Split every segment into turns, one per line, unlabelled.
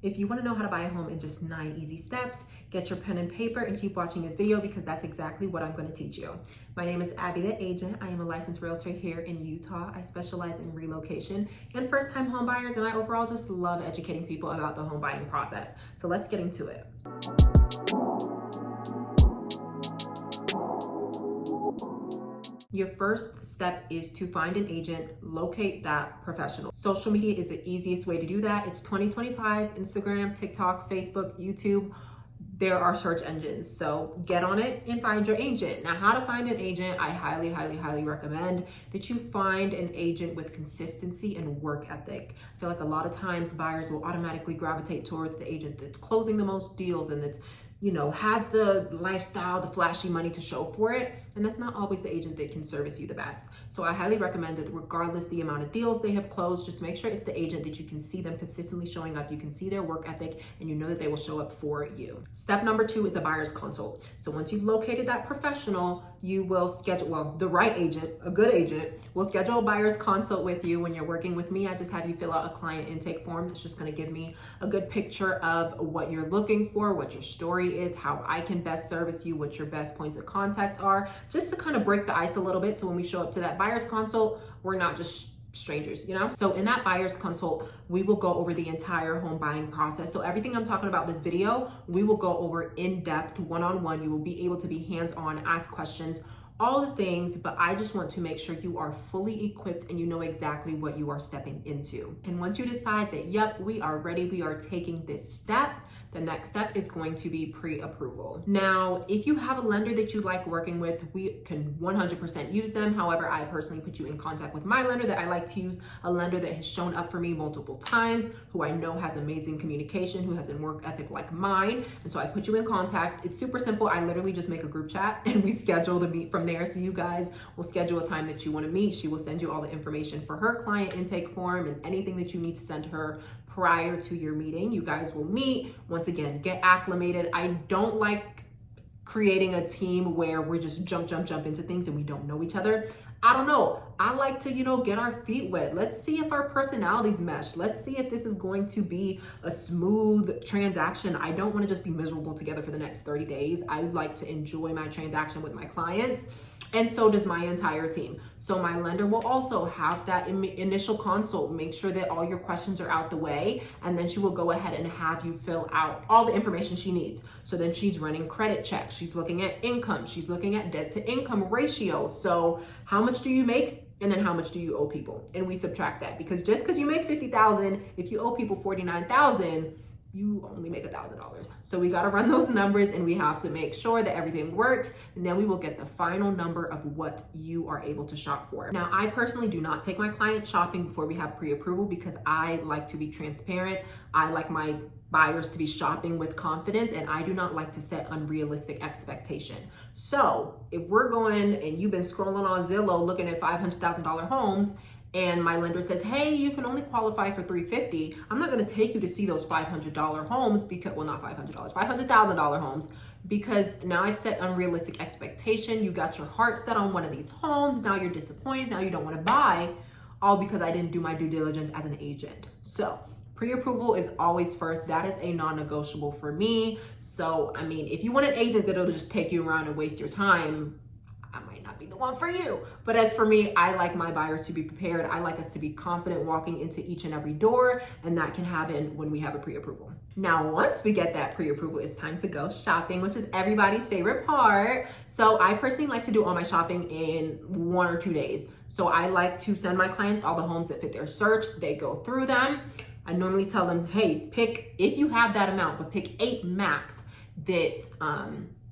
If you want to know how to buy a home in just 9 easy steps, get your pen and paper and keep watching this video because that's exactly what I'm going to teach you. My name is Abby the Agent. I am a licensed realtor here in Utah. I specialize in relocation and first-time home buyers, and I overall just love educating people about the home buying process. So let's get into it. Your first step is to find an agent, locate that professional. Social media is the easiest way to do that. It's 2025, Instagram, TikTok, Facebook, YouTube. There are search engines. So get on it and find your agent. Now, how to find an agent, I highly recommend that you find an agent with consistency and work ethic. I feel like a lot of times buyers will automatically gravitate towards the agent that's closing the most deals and that's, has the lifestyle, the flashy money to show for it. And that's not always the agent that can service you the best. So I highly recommend that regardless the amount of deals they have closed, just make sure it's the agent that you can see them consistently showing up. You can see their work ethic and you know that they will show up for you. Step number 2 is a buyer's consult. So once you've located that professional, you will schedule, the right agent, a good agent, will schedule a buyer's consult with you. When you're working with me, I just have you fill out a client intake form that's just going to give me a good picture of what you're looking for, what your story is, how I can best service you, what your best points of contact are, just to kind of break the ice a little bit. So when we show up to that buyer's consult, we're not just strangers, So in that buyer's consult, we will go over the entire home buying process. So everything I'm talking about this video, we will go over in depth, one-on-one. You will be able to be hands-on, ask questions, all the things, but I just want to make sure you are fully equipped and you know exactly what you are stepping into. And once you decide that, yep, we are ready, we are taking this step, the next step is going to be pre-approval. Now, if you have a lender that you like working with, we can 100% use them. However, I personally put you in contact with my lender that I like to use, a lender that has shown up for me multiple times, who I know has amazing communication, who has a work ethic like mine. And so I put you in contact. It's super simple. I literally just make a group chat and we schedule the meet from there. So you guys will schedule a time that you want to meet. She will send you all the information for her client intake form and anything that you need to send her prior to your meeting. You guys will meet. Once again, get acclimated. I don't like creating a team where we're just jump into things and we don't know each other. I don't know. I like to, get our feet wet. Let's see if our personalities mesh. Let's see if this is going to be a smooth transaction. I don't want to just be miserable together for the next 30 days. I would like to enjoy my transaction with my clients. And so does my entire team. So my lender will also have that initial consult, make sure that all your questions are out the way. And then she will go ahead and have you fill out all the information she needs. So then she's running credit checks. She's looking at income. She's looking at debt to income ratio. So how much do you make? And then how much do you owe people? And we subtract that, because just because you make $50,000, if you owe people $49,000, you only make $1,000. So we got to run those numbers and we have to make sure that everything works. And then we will get the final number of what you are able to shop for. Now, I personally do not take my client shopping before we have pre-approval because I like to be transparent. I like my buyers to be shopping with confidence, and I do not like to set unrealistic expectation. So if we're going and you've been scrolling on Zillow looking at $500,000 homes, and my lender says, hey, you can only qualify for $350,000, I'm not going to take you to see those $500 homes because, well, not $500, $500,000 homes, because now I've set unrealistic expectation. You got your heart set on one of these homes. Now you're disappointed. Now you don't want to buy, all because I didn't do my due diligence as an agent. So pre-approval is always first. That is a non-negotiable for me. So, if you want an agent that'll just take you around and waste your time, I might not be the one for you. But as for me, I like my buyers to be prepared. I like us to be confident walking into each and every door, and that can happen when we have a pre-approval. Now, once we get that pre-approval, it's time to go shopping, which is everybody's favorite part. So I personally like to do all my shopping in 1 or 2 days. So I like to send my clients all the homes that fit their search. They go through them. I normally tell them, hey, pick, if you have that amount, but pick 8 max that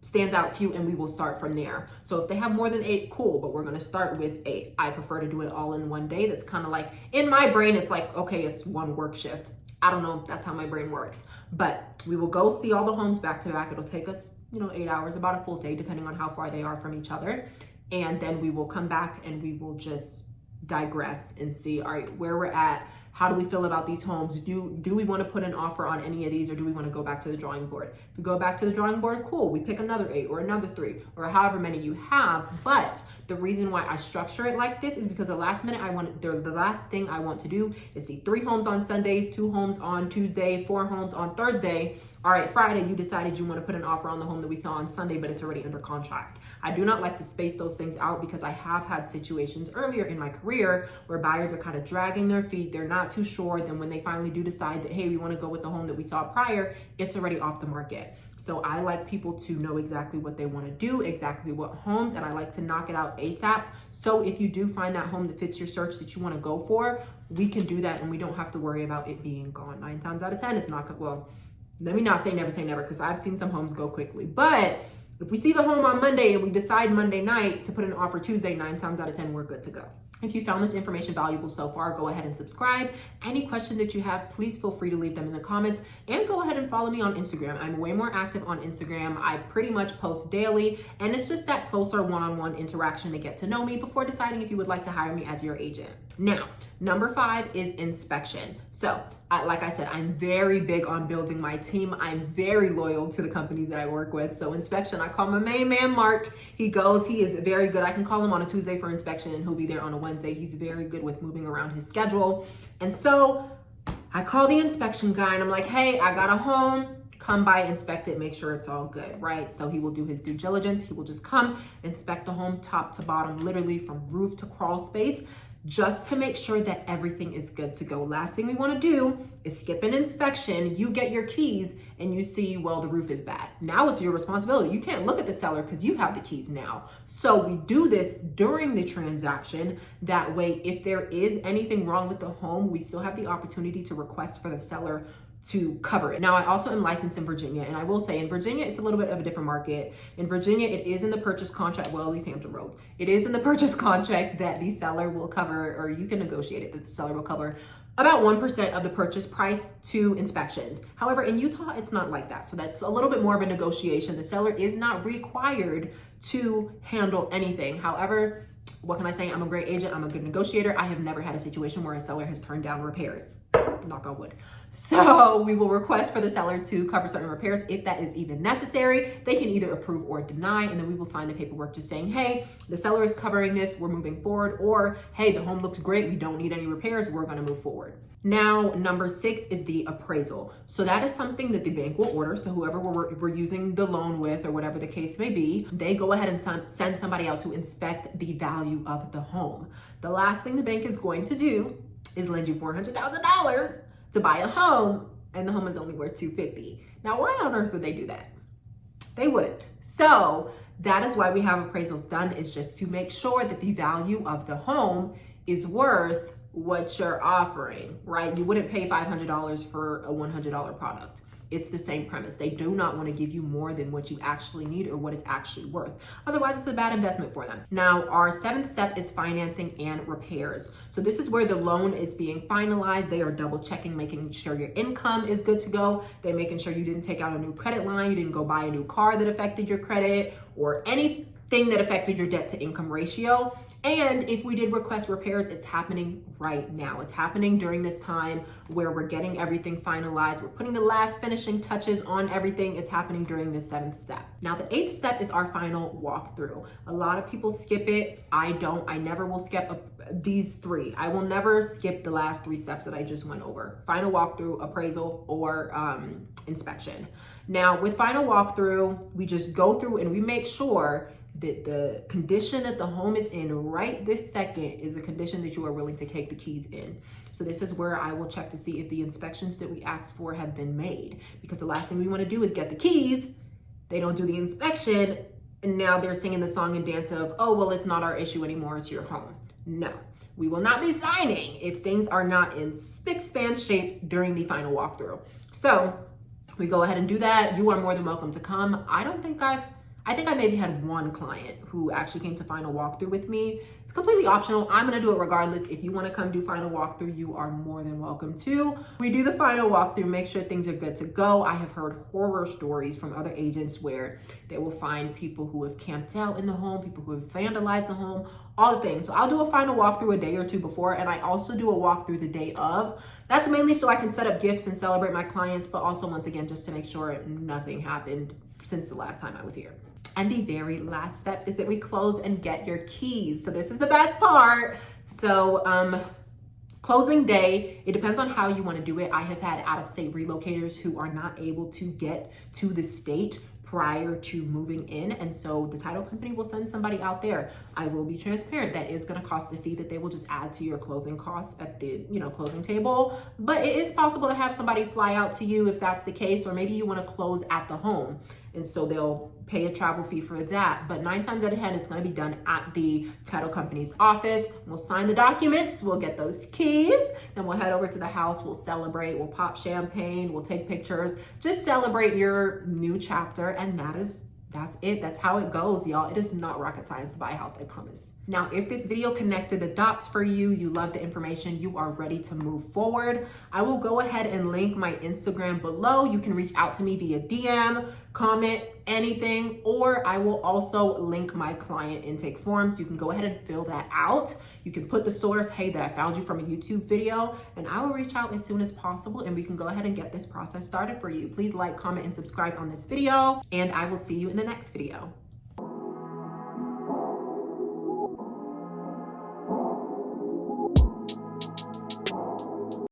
stands out to you, and we will start from there. So if they have more than 8, cool, but we're gonna start with 8. I prefer to do it all in one day. That's kind of like, in my brain, it's like, okay, it's one work shift. I don't know, that's how my brain works. But we will go see all the homes back to back. It'll take us, 8 hours, about a full day, depending on how far they are from each other. And then we will come back and we will just digress and see, all right, where we're at, How do we feel about these homes? Do we want to put an offer on any of these, or do we want to go back to the drawing board? If we go back to the drawing board, cool. We pick another 8 or another 3 or however many you have. But the reason why I structure it like this is because the last thing I want to do is see 3 homes on Sunday, 2 homes on Tuesday, 4 homes on Thursday. All right, Friday, you decided you want to put an offer on the home that we saw on Sunday, but it's already under contract. I do not like to space those things out because I have had situations earlier in my career where buyers are kind of dragging their feet. They're not too sure. Then when they finally do decide that, hey, we want to go with the home that we saw prior, it's already off the market. So I like people to know exactly what they want to do, exactly what homes, and I like to knock it out ASAP. So if you do find that home that fits your search that you want to go for, we can do that and we don't have to worry about it being gone. 9 times out of 10, it's not, well, let me not say never, because I've seen some homes go quickly. But if we see the home on Monday and we decide Monday night to put an offer Tuesday, 9 times out of 10, we're good to go. If you found this information valuable so far, go ahead and subscribe. Any question that you have, please feel free to leave them in the comments, and go ahead and follow me on Instagram. I'm way more active on Instagram. I pretty much post daily, and it's just that closer one-on-one interaction to get to know me before deciding if you would like to hire me as your agent. Now, number 5 is inspection. So, like I said, I'm very big on building my team. I'm very loyal to the companies that I work with. So inspection, I call my main man, Mark. He is very good. I can call him on a Tuesday for inspection and he'll be there on a Wednesday. He's very good with moving around his schedule. And so I call the inspection guy and I'm like, hey, I got a home. Come by, inspect it, make sure it's all good, right? So he will do his due diligence. He will just come, inspect the home top to bottom, literally from roof to crawl space, just to make sure that everything is good to go. Last thing we want to do is skip an inspection. You get your keys and you see, well, the roof is bad. Now it's your responsibility. You can't look at the seller because you have the keys now. So we do this during the transaction. That way, if there is anything wrong with the home, we still have the opportunity to request for the seller to cover it. Now, I also am licensed in Virginia, and I will say in Virginia, it's a little bit of a different market. In Virginia, it is in the purchase contract, well, at least Hampton Roads. It is in the purchase contract that the seller will cover, or you can negotiate it, that the seller will cover about 1% of the purchase price to inspections. However, in Utah, it's not like that. So that's a little bit more of a negotiation. The seller is not required to handle anything. However, what can I say? I'm a great agent. I'm a good negotiator. I have never had a situation where a seller has turned down repairs. Knock on wood. So we will request for the seller to cover certain repairs if that is even necessary. They can either approve or deny, and then we will sign the paperwork just saying, hey, the seller is covering this, we're moving forward, or hey, the home looks great, we don't need any repairs, we're going to move forward. Now, number 6 is the appraisal. So that is something that the bank will order. So whoever we're using the loan with, or whatever the case may be, they go ahead and send somebody out to inspect the value of the home. The last thing the bank is going to do is lend you $400,000 to buy a home, and the home is only worth $250,000. Now, why on earth would they do that? They wouldn't. So that is why we have appraisals done, is just to make sure that the value of the home is worth what you're offering, right? You wouldn't pay $500 for a $100 product. It's the same premise. They do not want to give you more than what you actually need or what it's actually worth. Otherwise, it's a bad investment for them. Now, our 7th step is financing and repairs. So this is where the loan is being finalized. They are double checking, making sure your income is good to go. They're making sure you didn't take out a new credit line, you didn't go buy a new car that affected your credit, or anything that affected your debt to income ratio. And if we did request repairs, it's happening right now. It's happening during this time where we're getting everything finalized. We're putting the last finishing touches on everything. It's happening during this 7th step. Now, the 8th step is our final walkthrough. A lot of people skip it. I don't. I never will skip these 3. I will never skip the last 3 steps that I just went over: final walkthrough, appraisal, or inspection. Now, with final walkthrough, we just go through and we make sure that the condition that the home is in right this second is a condition that you are willing to take the keys in. So this is where I will check to see if the inspections that we asked for have been made, because the last thing we want to do is get the keys, they don't do the inspection, and now they're singing the song and dance of, oh, well, it's not our issue anymore, it's your home. No, we will not be signing if things are not in spick-span shape during the final walkthrough. So we go ahead and do that. You are more than welcome to come. I think I maybe had one client who actually came to final walkthrough with me. It's completely optional. I'm gonna do it regardless. If you wanna come do final walkthrough, you are more than welcome to. We do the final walkthrough, make sure things are good to go. I have heard horror stories from other agents where they will find people who have camped out in the home, people who have vandalized the home, all the things. So I'll do a final walkthrough a day or two before, and I also do a walkthrough the day of. That's mainly so I can set up gifts and celebrate my clients, but also once again, just to make sure nothing happened since the last time I was here. And the very last step is that we close and get your keys. So this is the best part. So closing day, it depends on how you want to do it. I have had out-of-state relocators who are not able to get to the state prior to moving in, and so the title company will send somebody out there. I will be transparent, that is going to cost a fee that they will just add to your closing costs at the closing table, but it is possible to have somebody fly out to you if that's the case, or maybe you want to close at the home, and so they'll pay a travel fee for that. But 9 times out of 10, it's going to be done at the title company's office. We'll sign the documents, we'll get those keys, then we'll head over to the house, we'll celebrate, we'll pop champagne, we'll take pictures, just celebrate your new chapter. And that's it. That's how it goes, y'all. It is not rocket science to buy a house, I promise. Now, if this video connected the dots for you, you love the information, you are ready to move forward, I will go ahead and link my Instagram below. You can reach out to me via DM, comment, anything, or I will also link my client intake forms. You can go ahead and fill that out. You can put the source, hey, that I found you from a YouTube video, and I will reach out as soon as possible and we can go ahead and get this process started for you. Please like, comment, and subscribe on this video, and I will see you in the next video.